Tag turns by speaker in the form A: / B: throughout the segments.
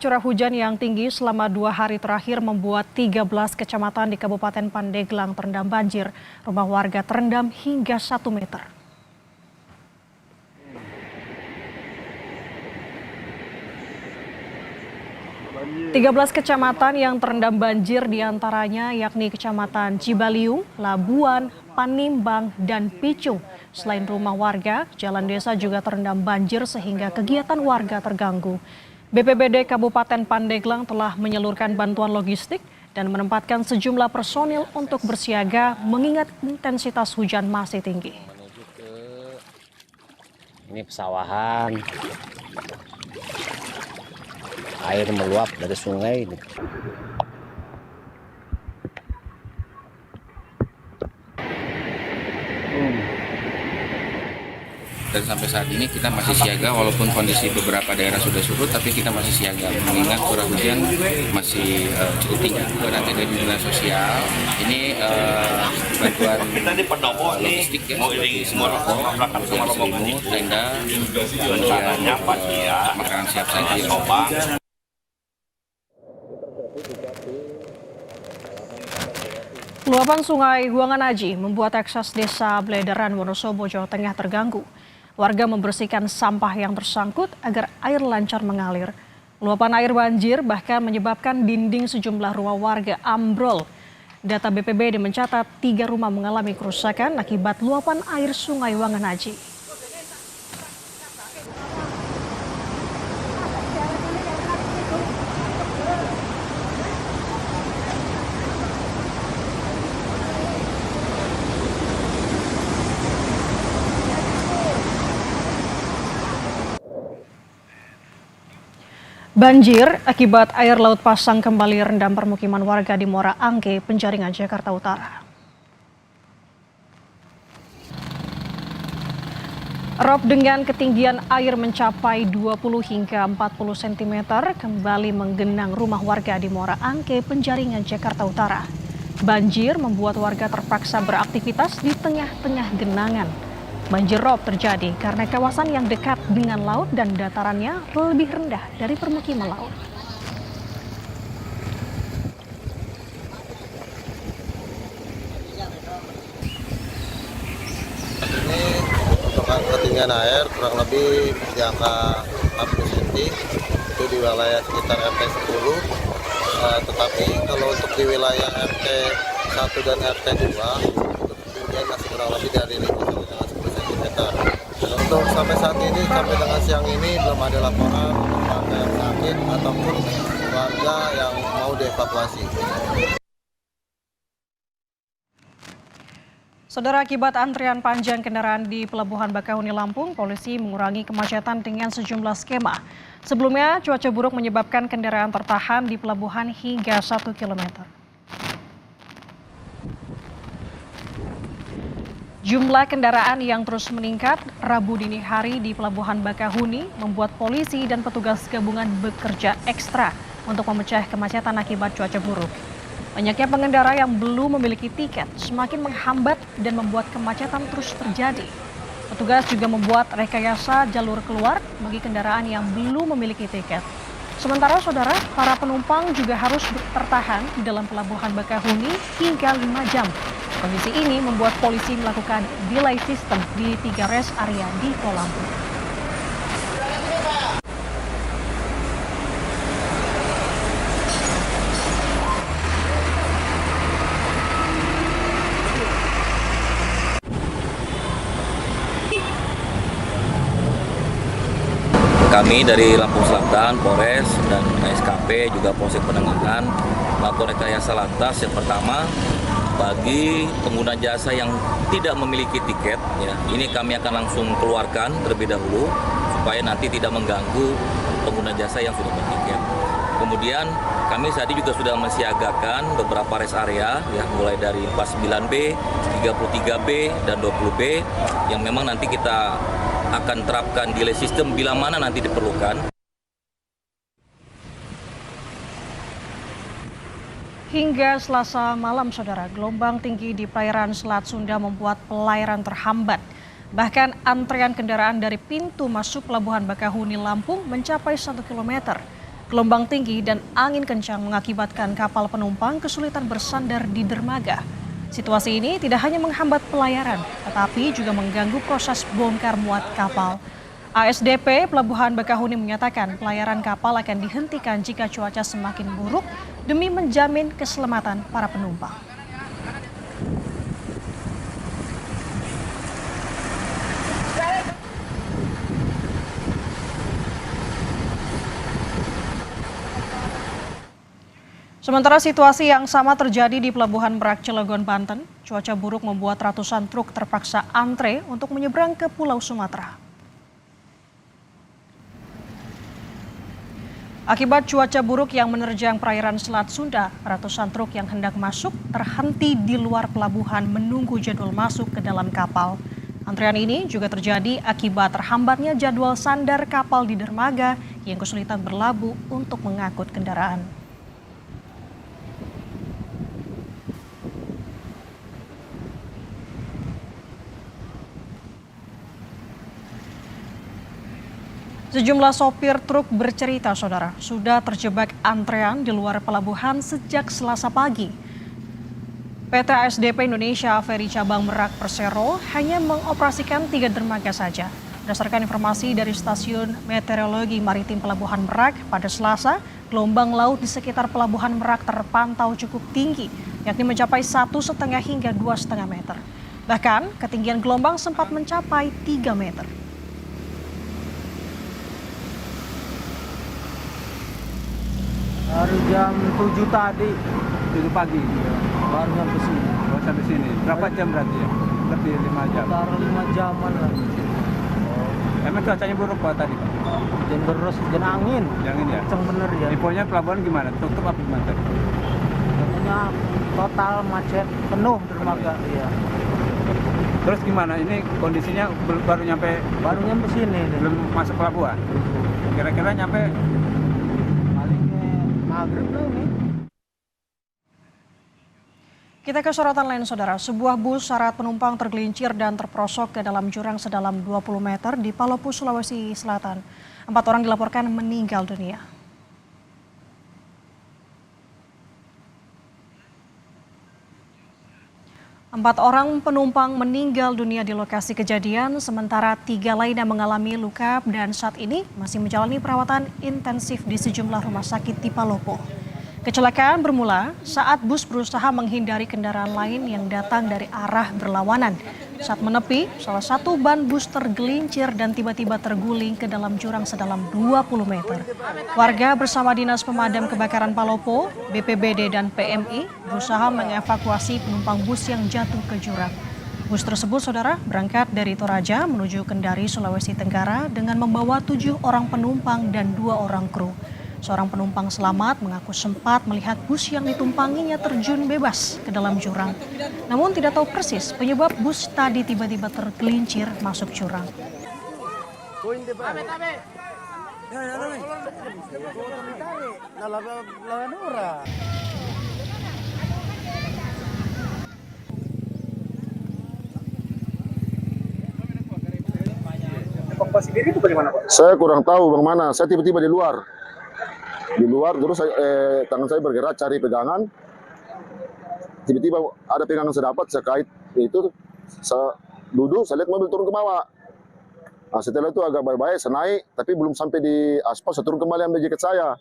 A: Curah hujan yang tinggi selama 2 hari terakhir membuat 13 kecamatan di Kabupaten Pandeglang terendam banjir. Rumah warga terendam hingga 1 meter. 13 kecamatan yang terendam banjir diantaranya yakni Kecamatan Cibaliung, Labuan, Panimbang, dan Picung. Selain rumah warga, jalan desa juga terendam banjir sehingga kegiatan warga terganggu. BPBD Kabupaten Pandeglang telah menyalurkan bantuan logistik dan menempatkan sejumlah personil untuk bersiaga mengingat intensitas hujan masih tinggi.
B: Ini pesawahan, air meluap dari sungai.
C: Dan sampai saat ini kita masih siaga walaupun kondisi beberapa daerah sudah surut, tapi kita masih siaga mengingat curah hujan masih cukup tinggi. Nanti dari dinas sosial ini bantuan logistik ya, seperti sembako, kemudian selimut, tenda, kemudian makanan siap saji.
A: Luapan sungai Huangan Aji membuat akses desa Bledaran, Wonosobo, Jawa Tengah terganggu. Warga membersihkan sampah yang tersangkut agar air lancar mengalir. Luapan air banjir bahkan menyebabkan dinding sejumlah rumah warga ambrol. Data BPBD mencatat 3 rumah mengalami kerusakan akibat luapan air sungai Huangan Aji. Banjir akibat air laut pasang kembali rendam permukiman warga di Muara Angke, Penjaringan, Jakarta Utara. Rob dengan ketinggian air mencapai 20 hingga 40 cm kembali menggenang rumah warga di Muara Angke, Penjaringan, Jakarta Utara. Banjir membuat warga terpaksa beraktivitas di tengah-tengah genangan. Banjir rob terjadi karena kawasan yang dekat dengan laut dan datarannya lebih rendah dari permukiman laut.
D: Ini untuk ketinggian air kurang lebih di angka 40 cm, itu di wilayah sekitar RT 10. Tetapi kalau untuk di wilayah RT 1 dan RT 2, untuk ketinggian masih kurang lebih dari 5 sampai dengan 10 cm. Dan untuk sampai saat ini, sampai dengan siang ini belum ada laporan untuk warga yang sakit ataupun warga yang mau dievakuasi.
A: Saudara, akibat antrian panjang kendaraan di Pelabuhan Bakahuni, Lampung, polisi mengurangi kemacetan dengan sejumlah skema. Sebelumnya, cuaca buruk menyebabkan kendaraan tertahan di pelabuhan hingga 1 km. Jumlah kendaraan yang terus meningkat Rabu dini hari di Pelabuhan Bakahuni membuat polisi dan petugas gabungan bekerja ekstra untuk memecah kemacetan akibat cuaca buruk. Banyaknya pengendara yang belum memiliki tiket semakin menghambat dan membuat kemacetan terus terjadi. Petugas juga membuat rekayasa jalur keluar bagi kendaraan yang belum memiliki tiket. Sementara saudara, para penumpang juga harus tertahan di dalam Pelabuhan Bakahuni hingga 5 jam. Kondisi ini membuat polisi melakukan delay system di 3 rest area di Lampung.
E: Kami dari Lampung Selatan, Polres, dan SKP juga Polsek Penanganan melakukan rekayasa lantas. Yang pertama, bagi pengguna jasa yang tidak memiliki tiket, ya, ini kami akan langsung keluarkan terlebih dahulu supaya nanti tidak mengganggu pengguna jasa yang sudah bertiket. Kemudian kami saat ini juga sudah mensiagakan beberapa rest area, ya, mulai dari 49B, 33B, dan 20B yang memang nanti kita akan terapkan delay system bila mana nanti diperlukan.
A: Hingga Selasa malam, saudara, gelombang tinggi di perairan Selat Sunda membuat pelayaran terhambat. Bahkan antrean kendaraan dari pintu masuk Pelabuhan Bakahuni, Lampung mencapai 1 km. Gelombang tinggi dan angin kencang mengakibatkan kapal penumpang kesulitan bersandar di dermaga. Situasi ini tidak hanya menghambat pelayaran, tetapi juga mengganggu proses bongkar muat kapal. ASDP Pelabuhan Bakahuni menyatakan pelayaran kapal akan dihentikan jika cuaca semakin buruk demi menjamin keselamatan para penumpang. Sementara situasi yang sama terjadi di Pelabuhan Merak Cilegon, Banten. Cuaca buruk membuat ratusan truk terpaksa antre untuk menyeberang ke Pulau Sumatera. Akibat cuaca buruk yang menerjang perairan Selat Sunda, ratusan truk yang hendak masuk terhenti di luar pelabuhan menunggu jadwal masuk ke dalam kapal. Antrean ini juga terjadi akibat terhambatnya jadwal sandar kapal di dermaga yang kesulitan berlabuh untuk mengangkut kendaraan. Sejumlah sopir truk bercerita, saudara, sudah terjebak antrean di luar pelabuhan sejak Selasa pagi. PT ASDP Indonesia Ferry Cabang Merak Persero hanya mengoperasikan 3 dermaga saja. Berdasarkan informasi dari Stasiun Meteorologi Maritim Pelabuhan Merak, pada Selasa, gelombang laut di sekitar Pelabuhan Merak terpantau cukup tinggi, yakni mencapai 1,5 hingga 2,5 meter. Bahkan, ketinggian gelombang sempat mencapai 3 meter.
F: Dari jam 7 tadi, 7 pagi, baru sampai sini.
G: Oh, sampai sini. Berapa jam berarti ya? Lebih 5 jam.
F: Sekitar 5 jaman lah.
G: Emang cuacanya buruk Pak tadi Pak?
F: Hujan deras, hujan angin.
G: Yang ini ya?
F: Kenceng bener ya.
G: Infonya pelabuhan gimana? Tutup apa gimana tadi?
F: Katanya total macet, penuh dermaga. Iya.
G: Terus gimana? Ini kondisinya baru nyampe
F: sini.
G: belum masuk pelabuhan? Kira-kira nyampe
F: Palingnya maghrib lah ini.
A: Kita ke sorotan lain, saudara. Sebuah bus syarat penumpang tergelincir dan terperosok ke dalam jurang sedalam 20 meter di Palopo, Sulawesi Selatan. 4 orang dilaporkan meninggal dunia. Empat orang penumpang meninggal dunia di lokasi kejadian, sementara 3 lainnya mengalami luka dan saat ini masih menjalani perawatan intensif di sejumlah rumah sakit di Palopo. Kecelakaan bermula saat bus berusaha menghindari kendaraan lain yang datang dari arah berlawanan. Saat menepi, salah satu ban bus tergelincir dan tiba-tiba terguling ke dalam jurang sedalam 20 meter. Warga bersama Dinas Pemadam Kebakaran Palopo, BPBD dan PMI berusaha mengevakuasi penumpang bus yang jatuh ke jurang. Bus tersebut, saudara, berangkat dari Toraja menuju Kendari, Sulawesi Tenggara dengan membawa 7 orang penumpang dan 2 orang kru. Seorang penumpang selamat mengaku sempat melihat bus yang ditumpanginya terjun bebas ke dalam jurang. Namun tidak tahu persis penyebab bus tadi tiba-tiba tergelincir masuk jurang.
G: evakuasi diri itu bagaimana Pak?
D: Saya kurang tahu bagaimana. Saya tiba-tiba di luar terus tangan saya bergerak cari pegangan. Tiba-tiba ada pegangan saya dapat, saya kait itu, saya duduk, saya lihat mobil turun ke bawah. Nah, setelah itu agak baik-baik, saya naik, tapi belum sampai di aspal, saya turun kembali ambil jaket saya.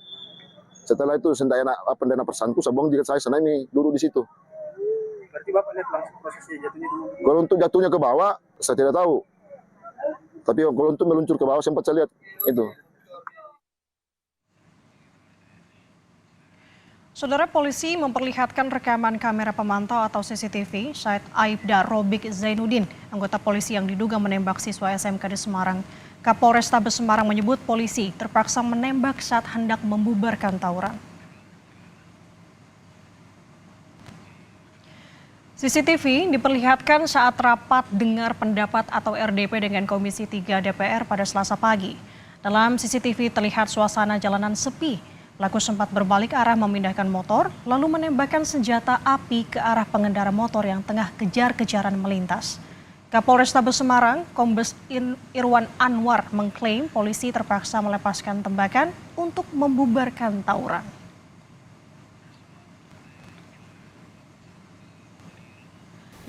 D: Setelah itu saya pendana persanku, saya buang jaket saya naik nih, duduk di situ.
G: Berarti Bapak lihat langsung prosesnya jatuhnya dulu.
D: Kalau untuk jatuhnya ke bawah, saya tidak tahu. Tapi kalau untuk meluncur ke bawah, sempat saya lihat itu.
A: Saudara, polisi memperlihatkan rekaman kamera pemantau atau CCTV saat Aibda Robik Zainuddin, anggota polisi yang diduga menembak siswa SMK di Semarang. Kapolrestabes Semarang menyebut polisi terpaksa menembak saat hendak membubarkan tawuran. CCTV diperlihatkan saat rapat dengar pendapat atau RDP dengan Komisi 3 DPR pada Selasa pagi. Dalam CCTV terlihat suasana jalanan sepi. Pelaku sempat berbalik arah memindahkan motor, lalu menembakkan senjata api ke arah pengendara motor yang tengah kejar-kejaran melintas. Kapolrestabes Semarang, Kombes Irwan Anwar mengklaim polisi terpaksa melepaskan tembakan untuk membubarkan tawuran.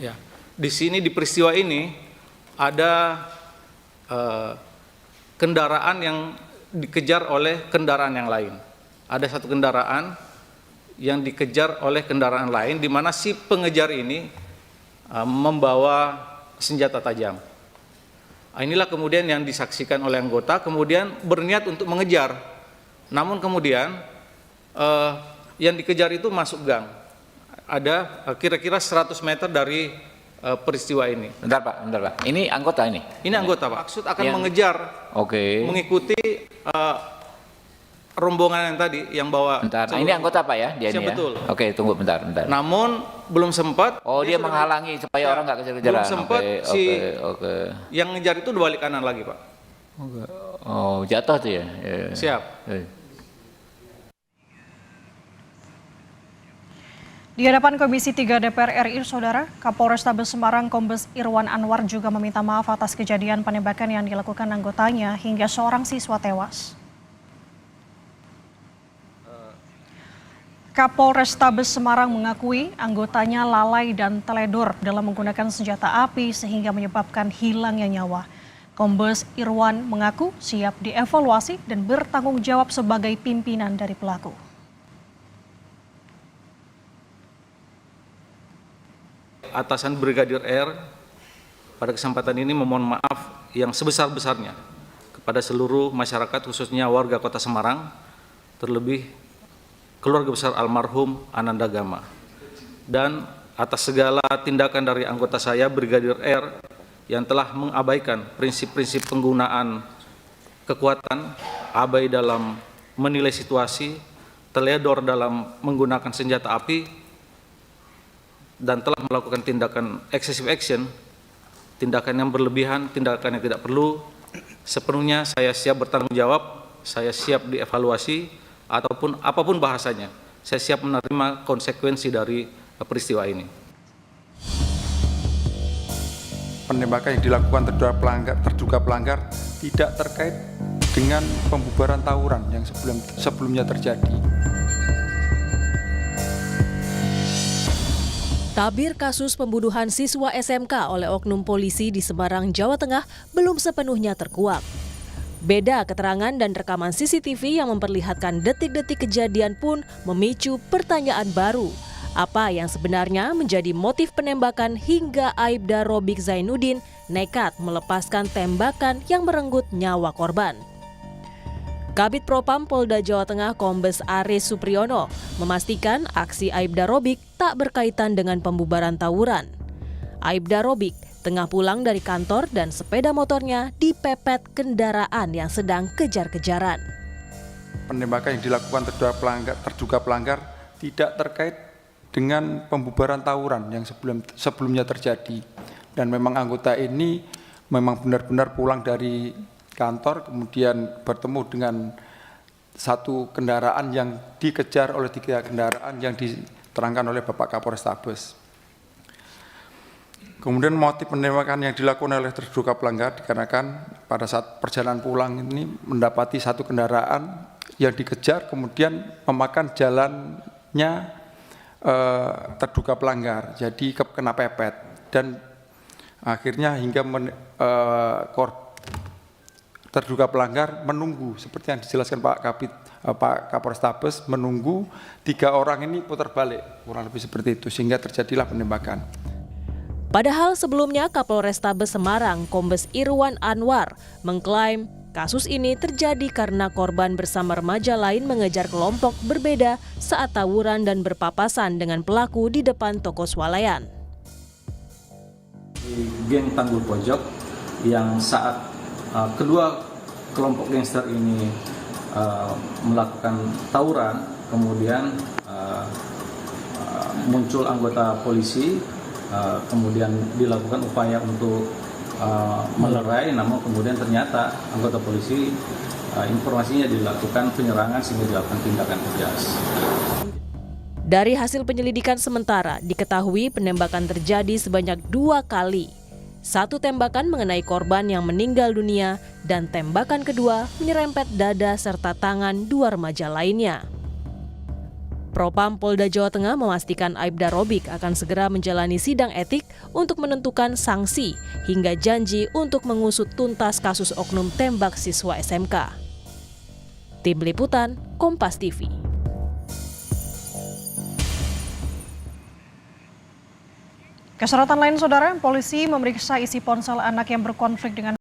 H: Ya, di sini di peristiwa ini ada kendaraan yang dikejar oleh kendaraan yang lain. Ada satu kendaraan yang dikejar oleh kendaraan lain, di mana si pengejar ini membawa senjata tajam. Inilah kemudian yang disaksikan oleh anggota, kemudian berniat untuk mengejar. Namun kemudian yang dikejar itu masuk gang. Ada kira-kira 100 meter dari peristiwa ini.
I: Bentar Pak. Ini anggota ini?
H: Ini anggota Pak. Maksud akan mengejar, mengikuti rombongan yang tadi yang bawa.
I: Bentar, ini anggota Pak ya? Dia
H: siap,
I: ini ya?
H: betul.
I: Oke, tunggu bentar.
H: Namun belum sempat.
I: Oh, dia menghalangi supaya orang nggak kejar-kejaran.
H: Belum sempat
I: Oke.
H: Yang ngejar itu balik kanan lagi Pak.
I: Oh, jatuh tuh ya?
H: Siap.
A: Di hadapan Komisi 3 DPR RI, Saudara, Kapolrestabes Semarang Kombes Irwan Anwar juga meminta maaf atas kejadian penembakan yang dilakukan anggotanya hingga seorang siswa tewas. Kapolrestabes Semarang mengakui anggotanya lalai dan teledor dalam menggunakan senjata api sehingga menyebabkan hilangnya nyawa. Kombes Irwan mengaku siap dievaluasi dan bertanggung jawab sebagai pimpinan dari pelaku.
H: Atasan Brigadir R pada kesempatan ini memohon maaf yang sebesar-besarnya kepada seluruh masyarakat, khususnya warga Kota Semarang, terlebih keluarga besar almarhum Ananda Gama, dan atas segala tindakan dari anggota saya Brigadir R yang telah mengabaikan prinsip-prinsip penggunaan kekuatan, abai dalam menilai situasi, teledor dalam menggunakan senjata api, dan telah melakukan tindakan excessive action, tindakan yang berlebihan, tindakan yang tidak perlu. Sepenuhnya saya siap bertanggung jawab, saya siap dievaluasi, ataupun apapun bahasanya, saya siap menerima konsekuensi dari peristiwa ini.
G: Penembakan yang dilakukan terduga pelanggar tidak terkait dengan pembubaran tawuran yang sebelumnya terjadi.
J: Tabir kasus pembunuhan siswa SMK oleh oknum polisi di Semarang, Jawa Tengah belum sepenuhnya terkuak. Beda keterangan dan rekaman CCTV yang memperlihatkan detik-detik kejadian pun memicu pertanyaan baru. Apa yang sebenarnya menjadi motif penembakan hingga Aibda Robik Zainuddin nekat melepaskan tembakan yang merenggut nyawa korban? Kabid Propam Polda Jawa Tengah Kombes Aris Supriyono memastikan aksi Aibda Robik tak berkaitan dengan pembubaran tawuran. Aibda Robik tengah pulang dari kantor dan sepeda motornya dipepet kendaraan yang sedang kejar-kejaran.
G: Penembakan yang dilakukan terduga pelanggar tidak terkait dengan pembubaran tawuran yang sebelumnya terjadi. Dan memang anggota ini memang benar-benar pulang dari kantor, kemudian bertemu dengan satu kendaraan yang dikejar oleh 3 kendaraan yang diterangkan oleh Bapak Kapolrestabes. Kemudian motif penembakan yang dilakukan oleh terduga pelanggar dikarenakan pada saat perjalanan pulang ini mendapati satu kendaraan yang dikejar, kemudian memakan jalannya terduga pelanggar, jadi kena pepet, dan akhirnya hingga terduga pelanggar menunggu, seperti yang dijelaskan Pak Kapolrestabes, menunggu 3 orang ini putar balik, kurang lebih seperti itu, sehingga terjadilah penembakan.
J: Padahal sebelumnya Kapolrestabes Semarang Kombes Irwan Anwar mengklaim kasus ini terjadi karena korban bersama remaja lain mengejar kelompok berbeda saat tawuran dan berpapasan dengan pelaku di depan toko swalayan.
K: Geng Tanggul Pojok yang saat kedua kelompok gangster ini melakukan tawuran, kemudian muncul anggota polisi, kemudian dilakukan upaya untuk melerai, namun kemudian ternyata anggota polisi informasinya dilakukan penyerangan sehingga dilakukan tindakan tegas.
J: Dari hasil penyelidikan sementara, diketahui penembakan terjadi sebanyak 2 kali. Satu tembakan mengenai korban yang meninggal dunia dan tembakan kedua menyerempet dada serta tangan 2 remaja lainnya. Propam Polda Jawa Tengah memastikan Aibda Robik akan segera menjalani sidang etik untuk menentukan sanksi hingga janji untuk mengusut tuntas kasus oknum tembak siswa SMK. Tim Liputan, Kompas TV.
A: Kesorotan lain, Saudara, polisi memeriksa isi ponsel anak yang berkonflik dengan